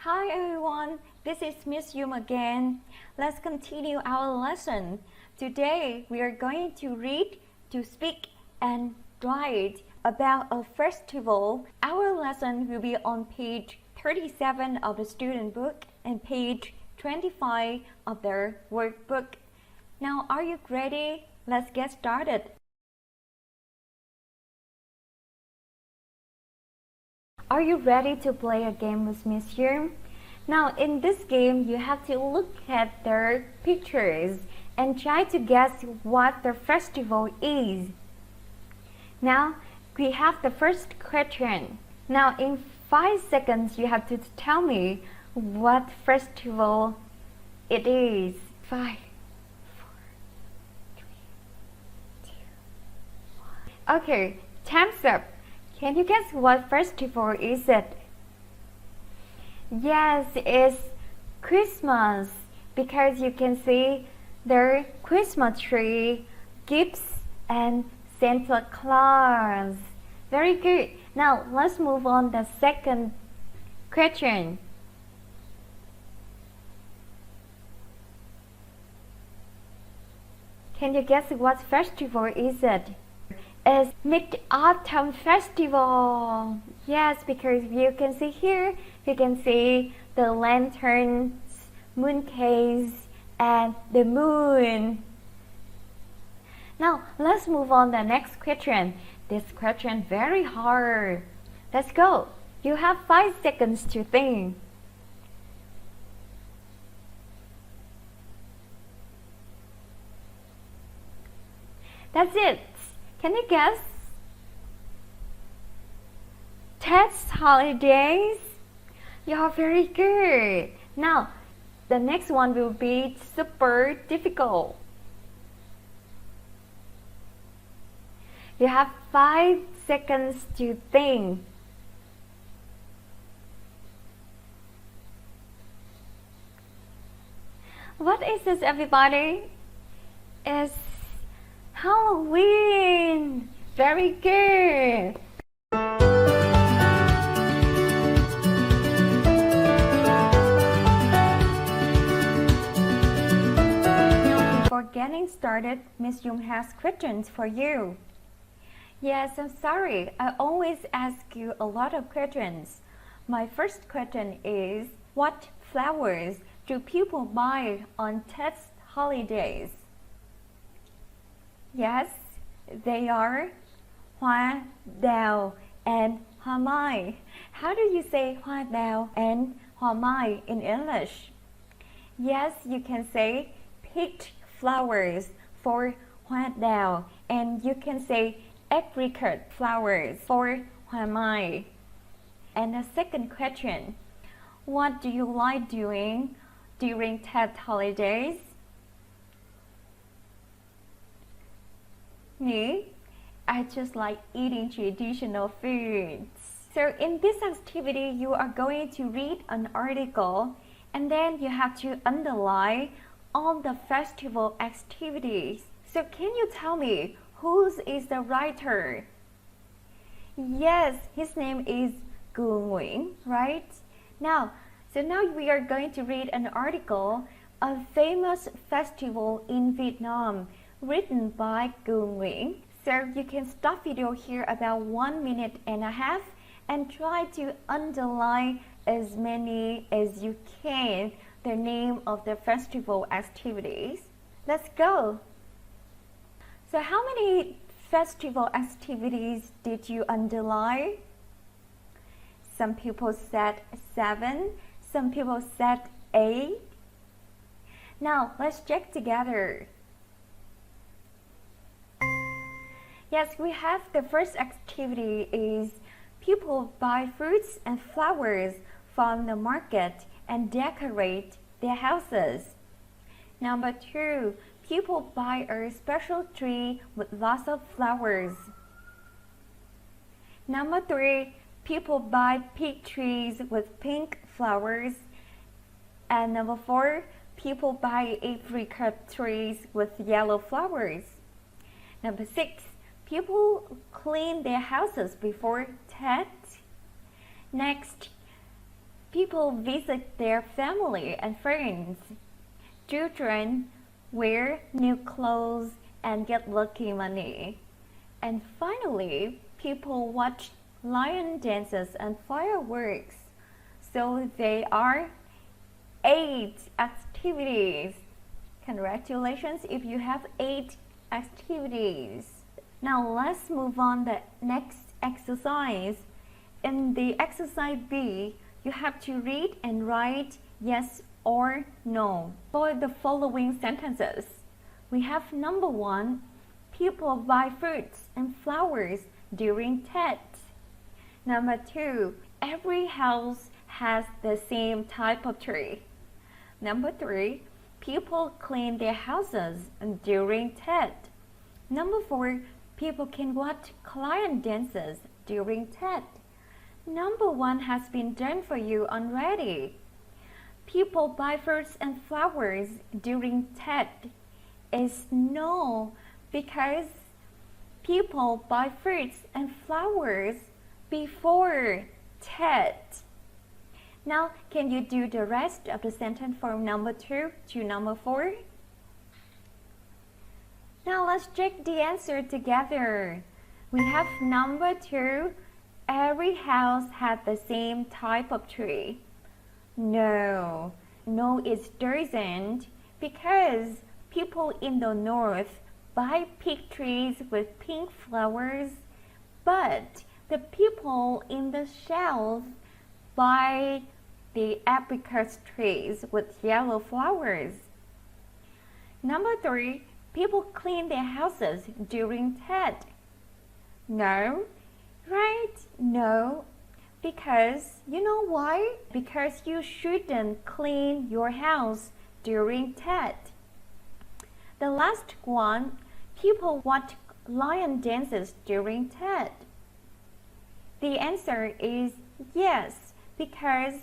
Hi everyone, this is Miss Yum again. Let's continue our lesson. Today we are going to read, to speak, and write about a festival. Our lesson will be on page 37 of the student book and page 25 of their workbook. Now are you ready? Let's get started. Are you ready to play a game with Miss Yum? Now in this game, you have to look at their pictures and try to guess what the festival is. Now we have the first question. Now in 5 seconds, you have to tell me what festival it is. 5, 4, 3, 2, 1. Okay, time's up. Can you guess what festival is it? Yes, it's Christmas, because you can see their Christmas tree, gifts, and Santa Claus. Very good. Now let's move on to the second question. Can you guess what festival is it? It's Mid-Autumn Festival. Yes, because you can see here, you can see the lanterns, mooncakes, and the moon. Now, let's move on to the next question. This question very hard. Let's go. You have 5 seconds to think. That's it. Can you guess? Test holidays? You are very good. Now, the next one will be super difficult. You have 5 seconds to think. What is this, everybody? It's Halloween! Very good! Now, before getting started, Miss Yum has questions for you. Yes, I'm sorry. I always ask you a lot of questions. My first question is, what flowers do people buy on test holidays? Yes, they are hoa đào and hoa mai. How do you say hoa đào and hoa mai in English? Yes, you can say peach flowers for hoa đào, and you can say apricot flowers for hoa mai. And the second question, what do you like doing during Tet holidays? Me? I just like eating traditional foods. So in this activity, you are going to read an article and then you have to underline all the festival activities. So can you tell me who is the writer? Yes, his name is Gu Nguyen, right? Now we are going to read an article, a famous festival in Vietnam, written by Gu Nguyen. So you can stop video here about 1.5 minutes and try to underline as many as you can the name of the festival activities. Let's go. So how many festival activities did you underline? Some people said 7, some people said 8. Now let's check together. Yes, we have the first activity is people buy fruits and flowers from the market and decorate their houses. Number 2, people buy a special tree with lots of flowers. Number 3, people buy pink trees with pink flowers. And number 4, people buy apricot trees with yellow flowers. Number 6, people clean their houses before Tet. Next, People visit their family and friends. Children wear new clothes and get lucky money. And finally, people watch lion dances and fireworks. So there are 8 activities. Congratulations if you have 8 activities. Now let's move on to the next exercise. In the exercise B, you have to read and write yes or no for the following sentences. We have number 1, people buy fruits and flowers during Tet. Number 2, every house has the same type of tree. Number 3, people clean their houses during Tet. Number 4, people can watch client dances during Tet. Number 1 has been done for you already. People buy fruits and flowers during Tet is no, because people buy fruits and flowers before Tet. Now, can you do the rest of the sentence from number 2 to number 4? Now let's check the answer together. We have number 2, every house had the same type of tree. No, it doesn't, because people in the north buy pig trees with pink flowers, but the people in the south buy the apricot trees with yellow flowers. Number 3, people clean their houses during Tet. No, right? No, because you know why? Because you shouldn't clean your house during Tet. The last one, people watch lion dances during Tet. The answer is yes, because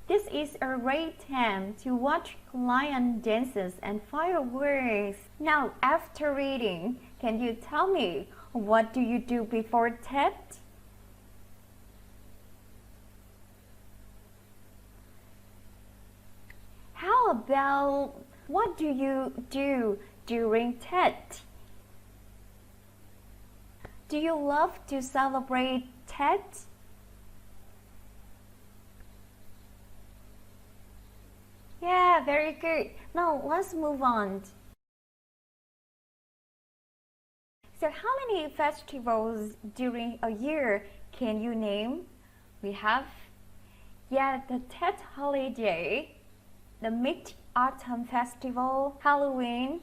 this is a great time to watch lion dances and fireworks. Now, after reading, can you tell me what do you do before Tet? How about what do you do during Tet? Do you love to celebrate Tet? Yeah, very good. Now let's move on. So how many festivals during a year can you name? We have, the Tet holiday, the Mid-Autumn Festival, Halloween,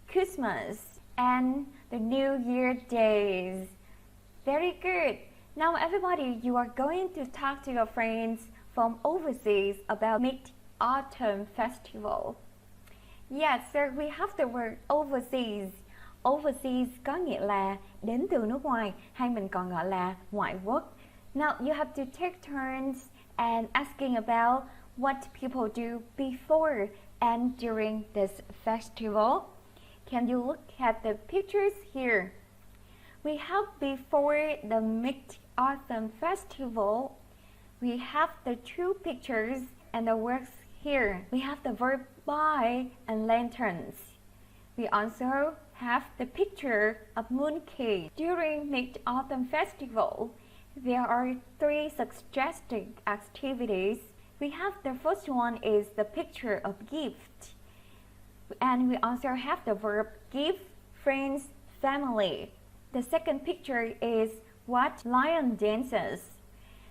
Christmas, and the New Year days. Very good. Now everybody, you are going to talk to your friends from overseas about Mid-Autumn Festival. Yes, sir, we have the word overseas. Overseas có nghĩa là đến từ nước ngoài, hay mình còn gọi là ngoại quốc. Now you have to take turns and asking about what people do before and during this festival. Can you look at the pictures here? We have before the Mid-Autumn Festival, we have the 2 pictures and the words here. We have the verb buy and lanterns. We also have the picture of mooncake. During Mid-Autumn Festival, there are 3 suggested activities. We have the first one is the picture of gift. And we also have the verb give, friends, family. The second picture is watch lion dances.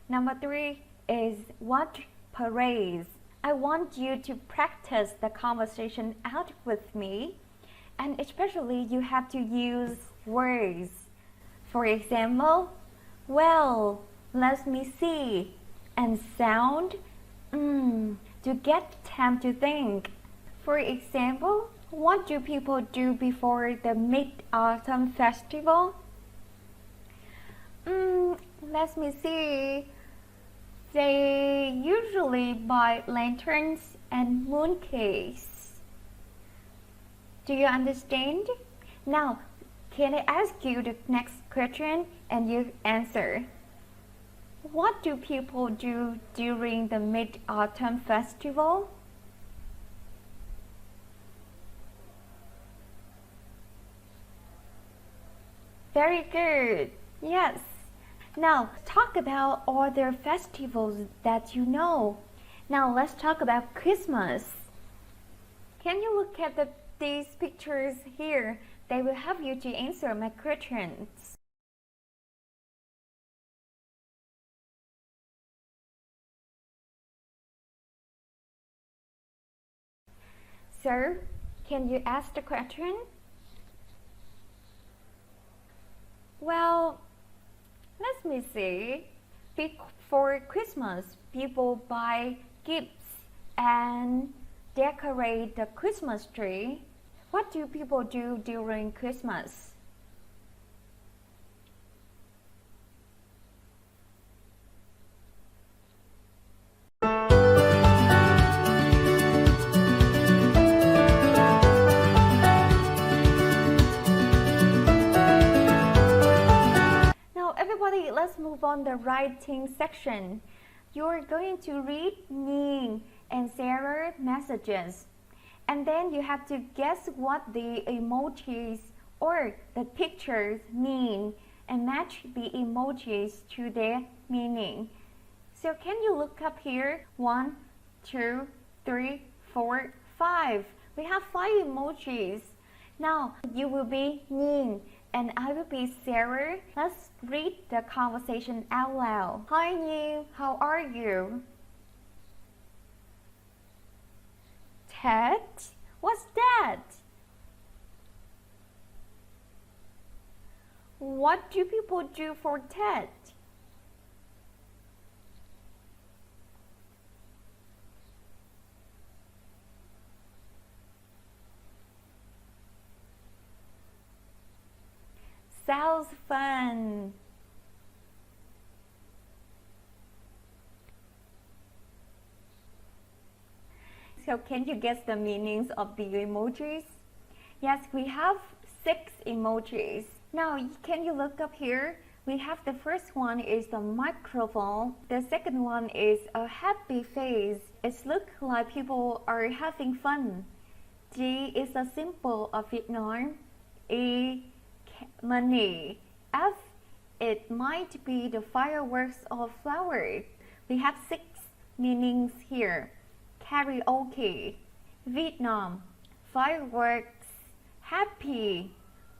Number 3 is watch parades. I want you to practice the conversation out with me, and especially you have to use words. For example, well, let me see, and sound, to get time to think. For example, what do people do before the Mid-Autumn Festival? Let me see. They usually buy lanterns and mooncakes. Do you understand? Now, can I ask you the next question and you answer? What do people do during the Mid-Autumn Festival? Very good. Yes. Now, talk about other festivals that you know. Now, let's talk about Christmas. Can you look at these pictures here? They will help you to answer my questions. Sir, can you ask the question? Well, let me see. For Christmas, people buy gifts and decorate the Christmas tree. What do people do during Christmas? Everybody, let's move on the writing section. You're going to read Ning and Sarah messages, and then you have to guess what the emojis or the pictures mean and match the emojis to their meaning. So can you look up here? 1, 2, 3, 4, 5. We have 5 emojis. Now you will be Ning and I will be Sarah. Let's read the conversation out loud. Hi Ning, how are you? Ted? What's that? What do people do for Ted? Sounds fun. So can you guess the meanings of the emojis? Yes, we have 6 emojis. Now, can you look up here? We have the first one is the microphone. The second one is a happy face. It looks like people are having fun. G is a symbol of Vietnam. E, money. F, it might be the fireworks or flowers. We have 6 meanings here. Karaoke, Vietnam, fireworks, happy,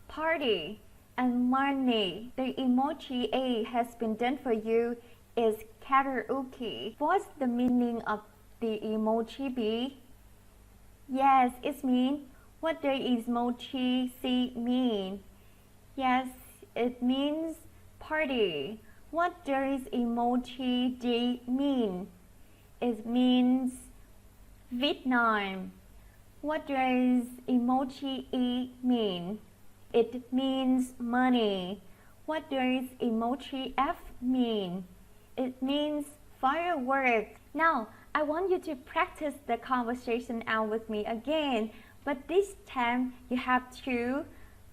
party, and money. The emoji A has been done for you is karaoke. What's the meaning of the emoji B? Yes, it means what does emoji C mean? Yes, it means party. What does emoji D mean? It means Vietnam. What does emoji E mean? It means money. What does emoji F mean? It means fireworks. Now, I want you to practice the conversation out with me again, but this time you have to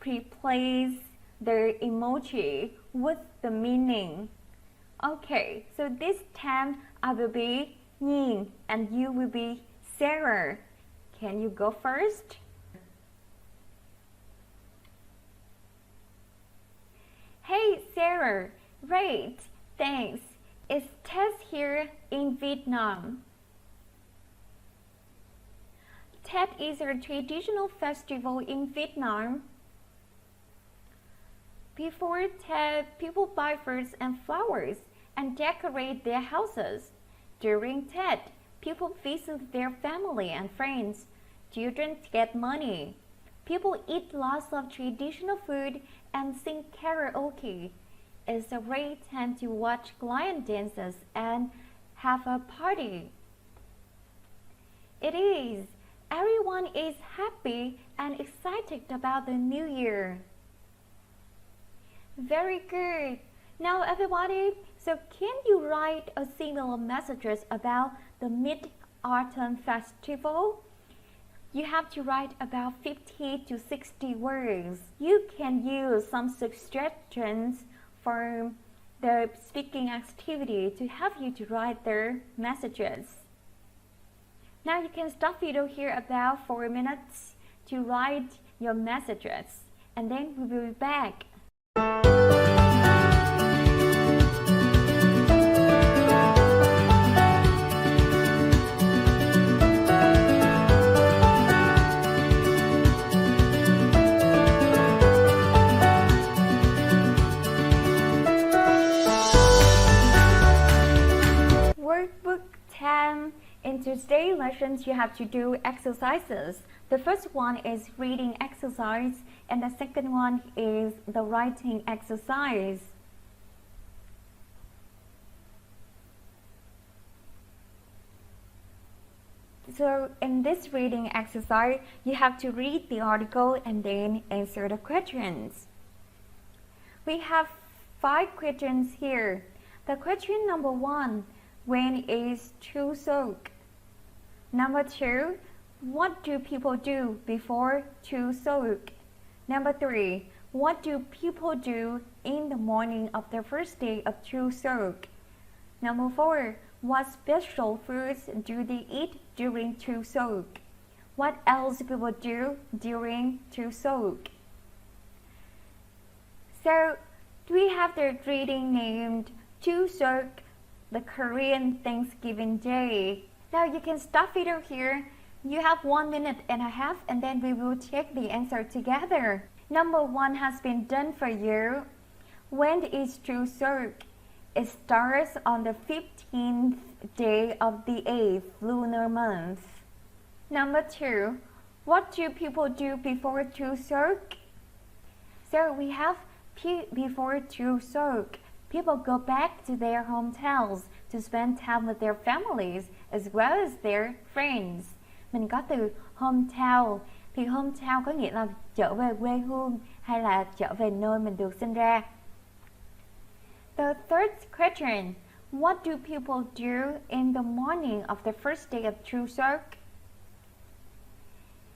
replace the emoji with the meaning. Okay, so this time I will be Ning and you will be Sarah. Can you go first? Hey Sarah, great, thanks. It's Ted here in Vietnam. Tet is a traditional festival in Vietnam. Before Tet, people buy fruits and flowers and decorate their houses. During Tet, people visit their family and friends. Children get money. People eat lots of traditional food and sing karaoke. It's a great time to watch lion dances and have a party. It is. Everyone is happy and excited about the new year. Very good. Now everybody, so can you write a similar messages about the Mid-Autumn Festival? You have to write about 50 to 60 words. You can use some suggestions from the speaking activity to help you to write their messages. Now you can stop video here about 4 minutes to write your messages, and then we will be back. Workbook 10. In today's lessons, you have to do exercises. The first one is reading exercise, and the second one is the writing exercise. So in this reading exercise, you have to read the article and then answer the questions. We have 5 questions here. The question number 1, when is Chuseok? Number 2, what do people do before Chuseok? Number 3, what do people do in the morning of the first day of Chuseok? Number 4, what special foods do they eat during Chuseok? What else people do during Chuseok? So we have the reading named Chuseok, the Korean Thanksgiving Day. Now you can stop video here. You have 1 minute and a half, and then we will check the answer together. Number 1 has been done for you. When is Chuseok? It starts on the 15th day of the 8th lunar month. Number 2, what do people do before Chuseok? So we have before Chuseok, people go back to their hometowns to spend time with their families as well as their friends. Mình có từ hometown, thì hometown có nghĩa là trở về quê hương hay là trở về nơi mình được sinh ra. The third question, what do people do in the morning of the first day of Chuseok?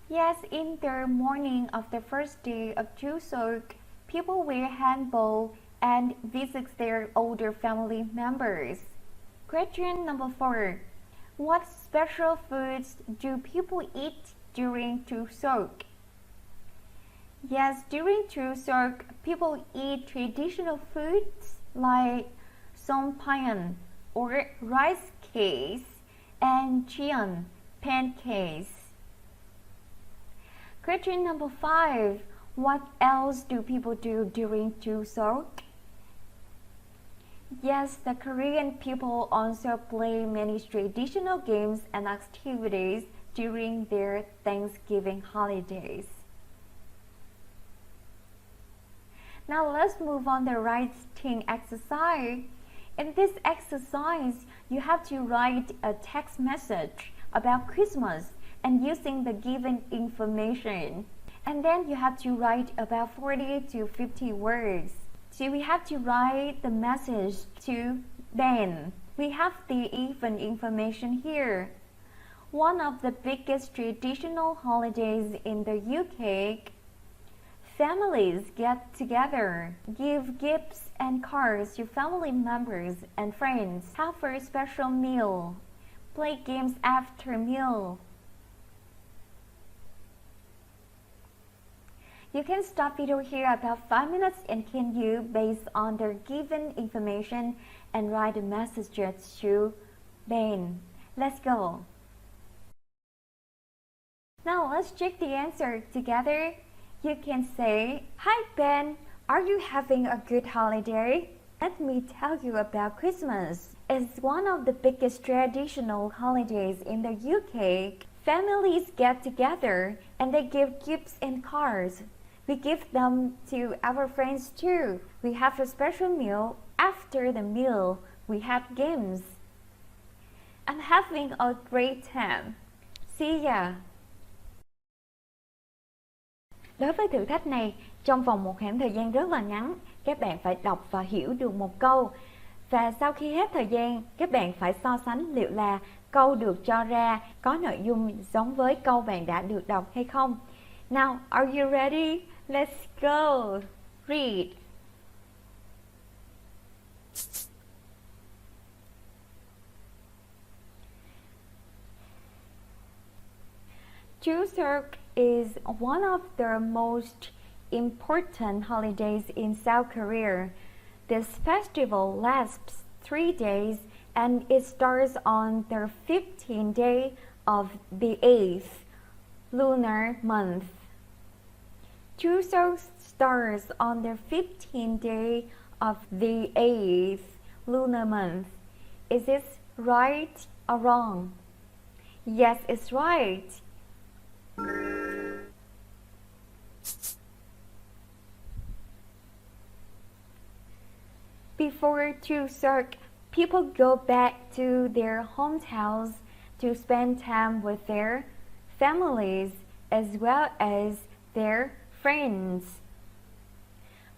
Yes, in the morning of the first day of Chuseok, people wear hanbok and visit their older family members. Question number 4. What special foods do people eat during Chuseok? Yes, during Chuseok, people eat traditional foods like songpyeon or rice cakes and jeon pancakes. Question number 5. What else do people do during Chuseok? Yes, the Korean people also play many traditional games and activities during their Thanksgiving holidays. Now let's move on to the writing exercise. In this exercise, you have to write a text message about Christmas and using the given information. And then you have to write about 40 to 50 words. So we have to write the message to Ben. We have the even information here. One of the biggest traditional holidays in the UK, families get together, give gifts and cards to family members and friends, have a special meal, play games after meal. You can stop video here about 5 minutes and continue based on the given information and write a message to Ben. Let's go. Now let's check the answer together. You can say, "Hi Ben, are you having a good holiday? Let me tell you about Christmas. It's one of the biggest traditional holidays in the UK. Families get together and they give gifts and cards. We give them to our friends too. We have a special meal. After the meal, we have games. I'm having a great time. See ya." Đối với thử thách này, trong vòng một khoảng thời gian rất là ngắn, các bạn phải đọc và hiểu được một câu. Và sau khi hết thời gian, các bạn phải so sánh liệu là câu được cho ra có nội dung giống với câu bạn đã được đọc hay không. Now, are you ready? Let's go. Read. Chuseok is one of the most important holidays in South Korea. This festival lasts 3 days and it starts on the 15th day of the 8th lunar month. Chuseok starts on the 15th day of the 8th lunar month. Is this right or wrong? Yes, it's right. Before Chuseok, people go back to their hometowns to spend time with their families as well as their friends.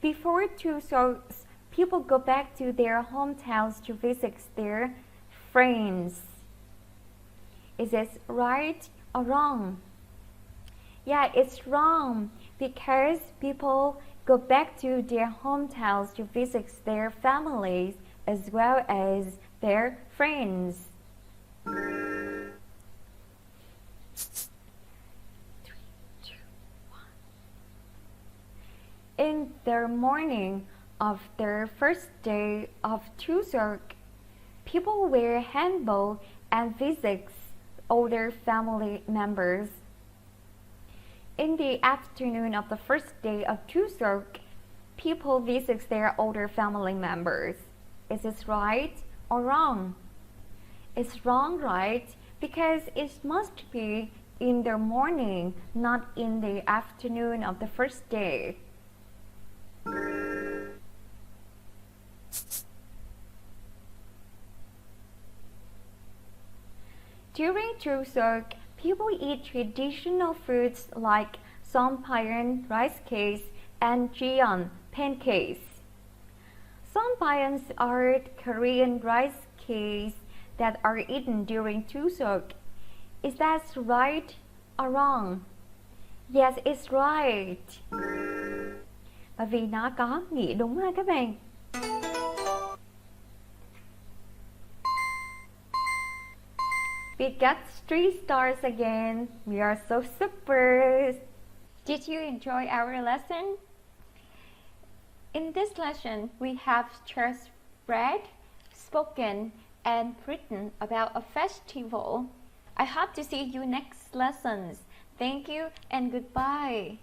Before Chuseok, people go back to their hometowns to visit their friends. Is this right or wrong? Yeah, it's wrong because people go back to their hometowns to visit their families as well as their friends. 3, 2, 1. In the morning of the first day of Chuseok, people wear hanbok and visit older family members. In the afternoon of the first day of Chuseok, people visit their older family members. Is this right or wrong? It's wrong, right? Because it must be in the morning, not in the afternoon of the first day. During Chuseok, people eat traditional foods like sonpayeon rice cakes and jeon pancakes. Sonpayeons are Korean rice cakes that are eaten during Chuseok. Is that right or wrong? Yes, it's right. Bởi vì nó có nghĩa đúng ha các bạn. We got 3 stars again. We are so super. Did you enjoy our lesson? In this lesson, we have just read, spoken, and written about a festival. I hope to see you next lessons. Thank you and goodbye.